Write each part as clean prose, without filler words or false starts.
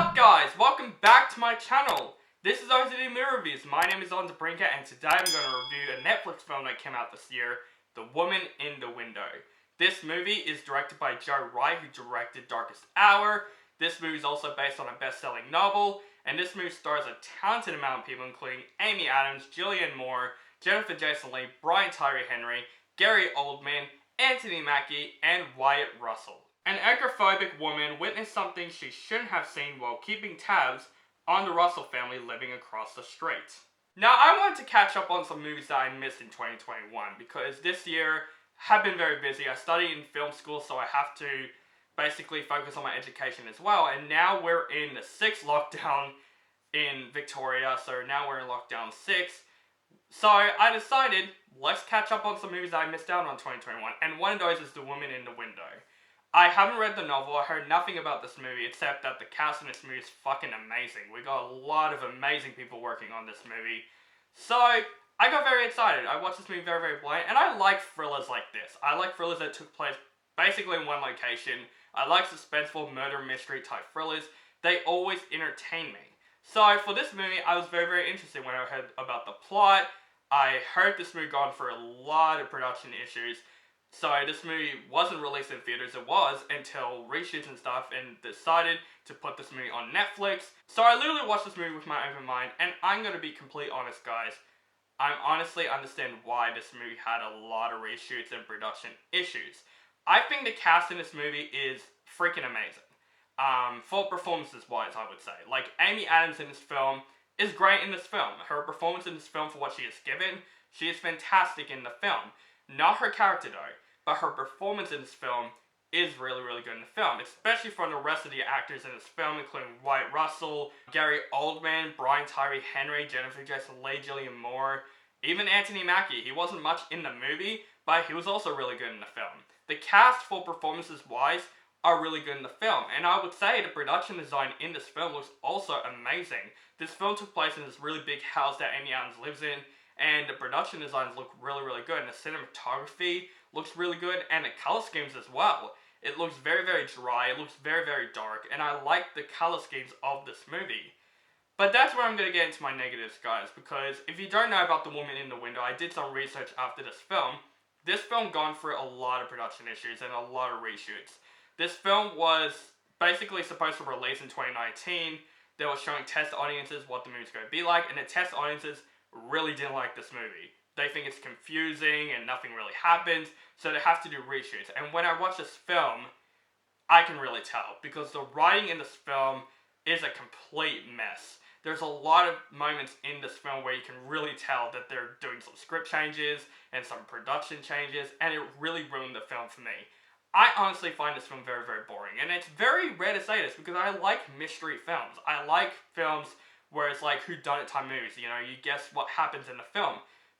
up guys, welcome back to my channel. This is OCD Movie Reviews. My name is Brinker and today I'm going to review a Netflix film that came out this year, The Woman in the Window. This movie is directed by Wright, who directed Darkest Hour. This movie is also based on a best-selling novel, and this movie stars a talented amount of people including Amy Adams, Julianne Moore, Jennifer Jason Leigh, Tyree Henry, Gary Oldman, Anthony Mackie, and Wyatt Russell. An agoraphobic woman witnessed something she shouldn't have seen while keeping tabs on the Russell family living across the street. Now, I wanted to catch up on some movies that I missed in 2021 because this year have been very busy. I study in film school, so I have to basically focus on my education as well. And now we're in the 6th lockdown in Victoria, so now we're in lockdown 6. So I decided, let's catch up on some movies that I missed out on 2021, and one of those is The Woman in the Window. I haven't read the novel, I heard nothing about this movie except that the cast in this movie is fucking amazing. We got a lot of amazing people working on this movie. So, I got very excited. I watched this movie very, very blind, and I like thrillers like this. I like thrillers that took place basically in one location. I like suspenseful murder mystery type thrillers. They always entertain me. So, for this movie, I was very, very interested when I heard about the plot. I heard this movie gone through a lot of production issues. So this movie wasn't released in theaters, it was until reshoots and stuff, and decided to put this movie on Netflix. So I literally watched this movie with my open mind, and I'm going to be completely honest guys. I honestly understand why this movie had a lot of reshoots and production issues. I think the cast in this movie is freaking amazing. For performances wise, I would say. Like, Amy Adams in this film is great in this film. Her performance in this film for what she is given, she is fantastic in the film. Not her character though, but her performance in this film is really, really good in the film, especially from the rest of the actors in this film, including Wyatt Russell, Gary Oldman, Tyree Henry, Jennifer Jason Leigh, Julianne Moore, even Anthony Mackie. He wasn't much in the movie, but he was also really good in the film. The cast for performances wise are really good in the film, and I would say the production design in this film looks also amazing. This film took place in this really big house that Amy Adams lives in, and the production designs look really, really good, and the cinematography looks really good, and the color schemes as well. It looks very, very dry, it looks very, very dark, and I like the color schemes of this movie. But that's where I'm going to get into my negatives, guys, because if you don't know about The Woman in the Window, I did some research after this film. This film gone through a lot of production issues and a lot of reshoots. This film was basically supposed to release in 2019. They were showing test audiences what the movie's going to be like, and the test audiences really didn't like this movie. They think it's confusing and nothing really happens, so they have to do reshoots. And when I watch this film, I can really tell, because the writing in this film is a complete mess. There's a lot of moments in this film where you can really tell that they're doing some script changes and some production changes, and it really ruined the film for me. I honestly find this film very, very boring, and it's very rare to say this because I like mystery films. I like films where it's like whodunit type movies, you know, you guess what happens in the film.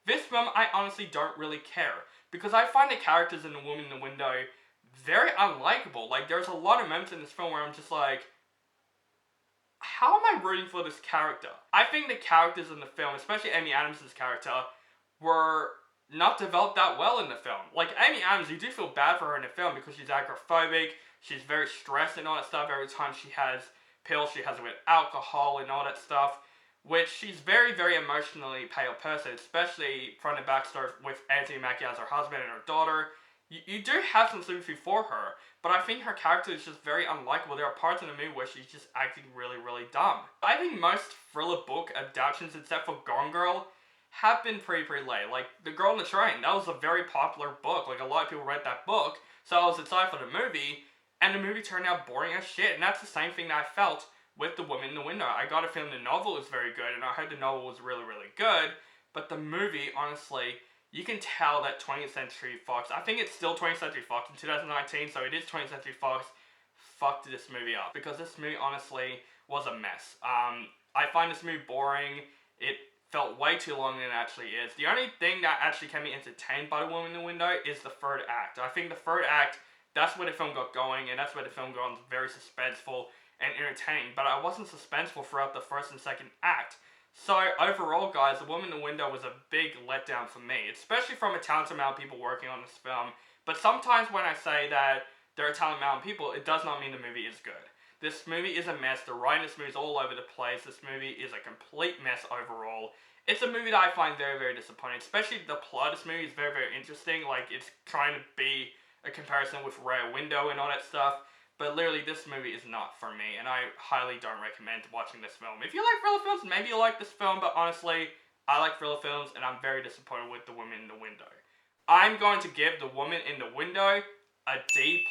This film, I honestly don't really care, because I find the characters in The Woman in the Window very unlikable. Like, there's a lot of moments in this film where I'm just like, how am I rooting for this character? I think the characters in the film, especially Amy Adams' character, were not developed that well in the film. Like, Amy Adams, you do feel bad for her in the film because she's agoraphobic, she's very stressed and all that stuff. Every time she has pills, she has it with alcohol and all that stuff, which she's very, very emotionally pale person, especially from the backstory with Anthony Mackie as her husband and her daughter. You do have some sympathy for her, but I think her character is just very unlikable. There are parts in the movie where she's just acting really, really dumb. I think most thriller book adaptations, except for Gone Girl, have been pretty late. Like, The Girl on the Train, that was a very popular book. Like, a lot of people read that book, so I was excited for the movie, and the movie turned out boring as shit, and that's the same thing that I felt with The Woman in the Window. I got a feeling the novel was very good, and I heard the novel was really, really good, but the movie, honestly, you can tell that 20th Century Fox, I think it's still 20th Century Fox in 2019, so it is 20th Century Fox, fucked this movie up, because this movie, honestly, was a mess. I find this movie boring. It felt way too long than it actually is. The only thing that actually can be entertained by The Woman in the Window is the third act. I think the third act, that's where the film got going, and that's where the film got very suspenseful and entertaining, but I wasn't suspenseful throughout the first and second act. So overall, guys, The Woman in the Window was a big letdown for me, especially from a talented amount of people working on this film. But sometimes when I say that there are a talented amount of people, it does not mean the movie is good. This movie is a mess. The writing in this movie is all over the place. This movie is a complete mess overall. It's a movie that I find very, very disappointing. Especially the plot of this movie is very, very interesting. Like, it's trying to be a comparison with Rear Window and all that stuff. But literally, this movie is not for me, and I highly don't recommend watching this film. If you like thriller films, maybe you'll like this film, but honestly, I like thriller films, and I'm very disappointed with The Woman in the Window. I'm going to give The Woman in the Window a D+.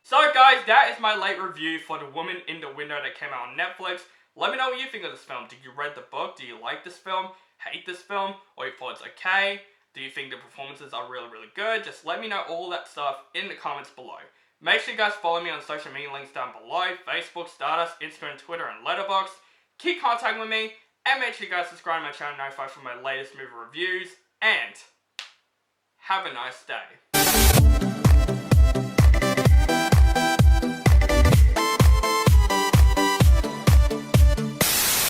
So guys, that is my late review for The Woman in the Window that came out on Netflix. Let me know what you think of this film. Did you read the book? Do you like this film? Hate this film? Or you thought it's okay? Do you think the performances are really, really good? Just let me know all that stuff in the comments below. Make sure you guys follow me on social media links down below. Facebook, Stardust, Instagram, Twitter, and Letterboxd. Keep contacting with me. And make sure you guys subscribe to my channel and notify for my latest movie reviews. And have a nice day.